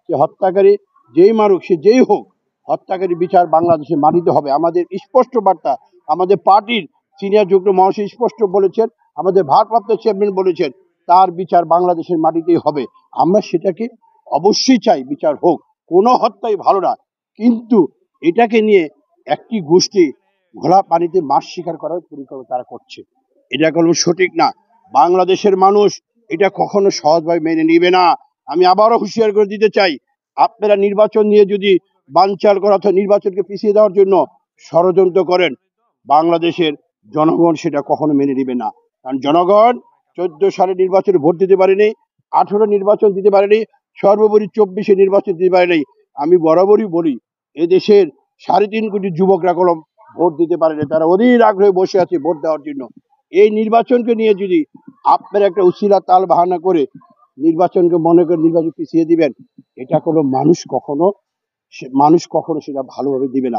যে হত্যাকারী যেই মারুক, সে যেই হোক, হত্যাকারী বিচার বাংলাদেশে মানিতে হবে। আমাদের স্পষ্ট বার্তা, আমাদের পার্টির সিনিয়র যুগ্ম মহাসচিব স্পষ্ট বলেছেন, আমাদের ভারপ্রাপ্ত চেয়ারম্যান বলেছেন, তার বিচার বাংলাদেশের মাটিতেই হবে। আমরা সেটাকে অবশ্যই চাই, বিচার হোক, কোনো হত্যাই ভালো না। কিন্তু এটাকে নিয়ে একটি গোষ্ঠী ঘোলা পানিতে মাছ শিকার করার পরিকল্পনা তারা করছে, এটা কোনো সঠিক না। বাংলাদেশের মানুষ এটা কখনো সহজভাবে মেনে নিবে না। আমি আবারও হুঁশিয়ার করে দিতে চাই, আপনারা নির্বাচন নিয়ে যদি বানচাল করা অথবা নির্বাচনকে পিছিয়ে দেওয়ার জন্য ষড়যন্ত্র করেন, বাংলাদেশের জনগণ সেটা কখনো মেনে নিবে না। কারণ জনগণ 14 সালে নির্বাচনে ভোট দিতে পারেনি, 18 নির্বাচন দিতে পারেনি, সর্বোপরি 24-এ নির্বাচন দিতে পারেনি। আমি বরাবরই বলি, এদেশের 3.5 কোটি যুবকরা কোনো ভোট দিতে পারেনি, তারা অধীর আগ্রহে বসে আছে ভোট দেওয়ার জন্য। এই নির্বাচনকে নিয়ে যদি আপনারা একটা উছিলা তাল বাহানা করে নির্বাচনকে মনে করে নির্বাচন পিছিয়ে দিবেন, এটা কোনো মানুষ কখনো সেটা ভালোভাবে দিবে না।